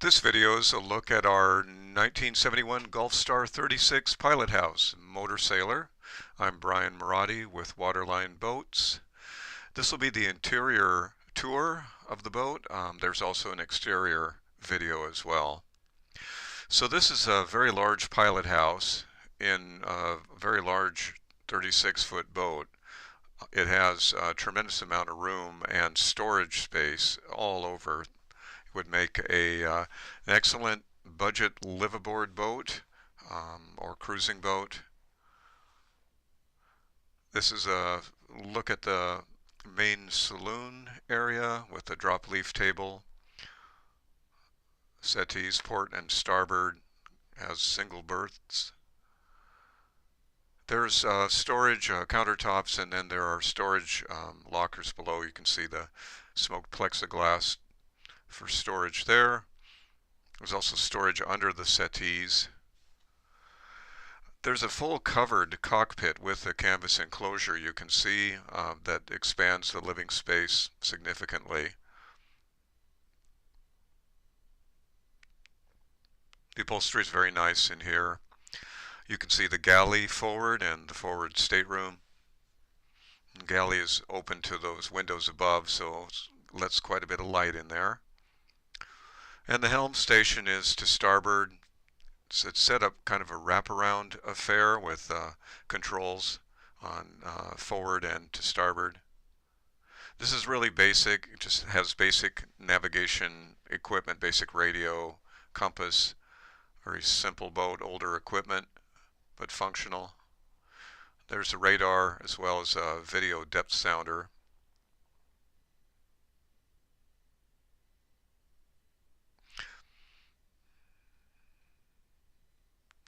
This video is a look at our 1971 Gulfstar 36 Pilothouse Motorsailer. I'm Brian Marotti with Waterline Boats. This will be the interior tour of the boat. There's also an exterior video as well. So this is a very large pilothouse in a very large 36-foot boat. It has a tremendous amount of room and storage space all over. Would make an excellent budget liveaboard boat or cruising boat. This is a look at the main saloon area with the drop leaf table, settees, port and starboard, has single berths. There's storage countertops, and then there are storage lockers below. You can see the smoked plexiglass for storage there. There's also storage under the settees. There's a full covered cockpit with a canvas enclosure you can see that expands the living space significantly. The upholstery is very nice in here. You can see the galley forward and the forward stateroom. The galley is open to those windows above, so it lets quite a bit of light in there. And the Helm Station is to starboard. It's set up kind of a wraparound affair with controls on forward and to starboard. This is really basic. It just has basic navigation equipment, basic radio, compass. Very simple boat, older equipment, but functional. There's a radar as well as a video depth sounder.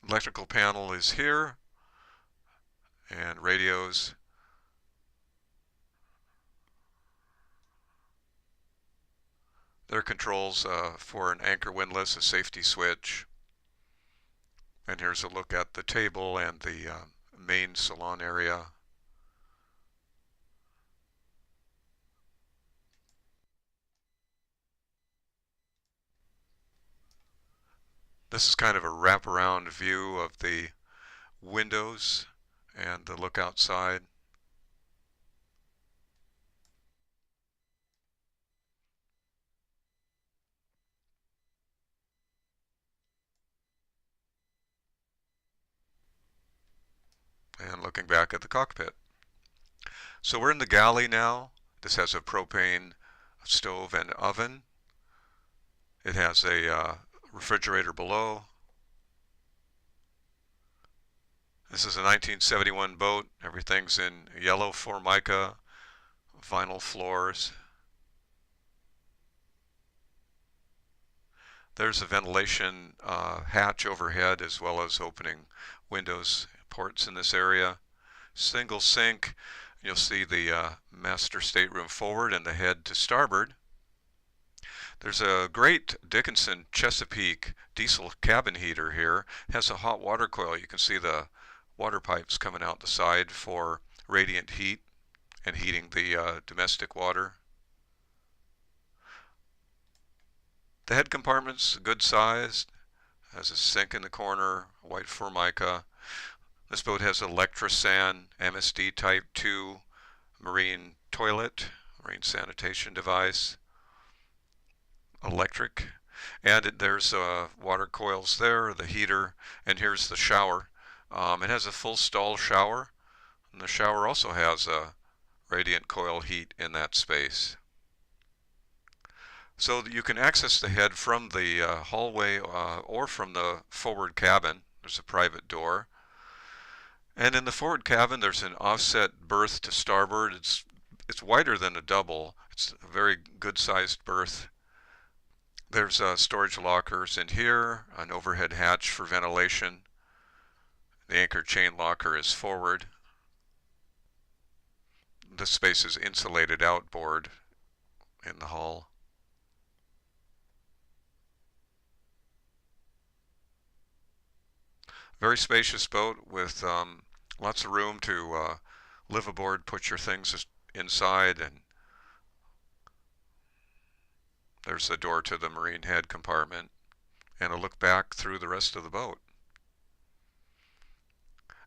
Electrical panel is here, and radios. There are controls for an anchor windlass, a safety switch. And here's a look at the table and the main salon area. This is kind of a wraparound view of the windows and the look outside. And looking back at the cockpit. So we're in the galley now. This has a propane stove and oven. It has a refrigerator below. This is a 1971 boat. Everything's in yellow Formica, vinyl floors. There's a ventilation hatch overhead, as well as opening windows, ports in this area. Single sink. You'll see the master stateroom forward and the head to starboard. There's a great Dickinson Chesapeake diesel cabin heater here. It has a hot water coil. You can see the water pipes coming out the side for radiant heat and heating the domestic water. The head compartment's good sized. Has a sink in the corner, white Formica. This boat has Electrosan MSD Type 2 marine toilet, marine sanitation device. Electric, and there's water coils there, the heater, and here's the shower. It has a full stall shower, and the shower also has a radiant coil heat in that space. So you can access the head from the hallway or from the forward cabin. There's a private door. And in the forward cabin there's an offset berth to starboard. It's wider than a double. It's a very good sized berth. There's storage lockers in here, an overhead hatch for ventilation. The anchor chain locker is forward. This space is insulated outboard in the hull. Very spacious boat with lots of room to live aboard, put your things inside, and there's the door to the marine head compartment. and a look back through the rest of the boat.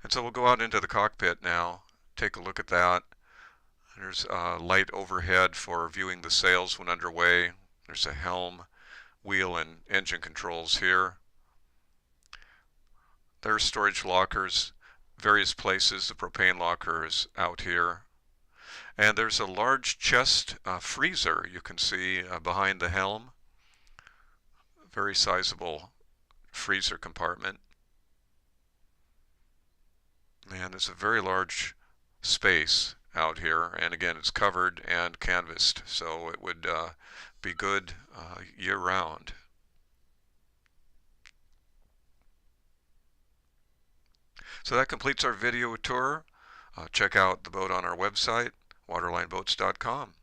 And so we'll go out into the cockpit now, take a look at that. There's a light overhead for viewing the sails when underway. There's a helm, wheel, and engine controls here. There are storage lockers, various places. The propane locker is out here. And there's a large chest freezer you can see behind the helm. Very sizable freezer compartment. And there's a very large space out here, and again it's covered and canvassed, so it would be good year round. So that completes our video tour. Check out the boat on our website, waterlineboats.com.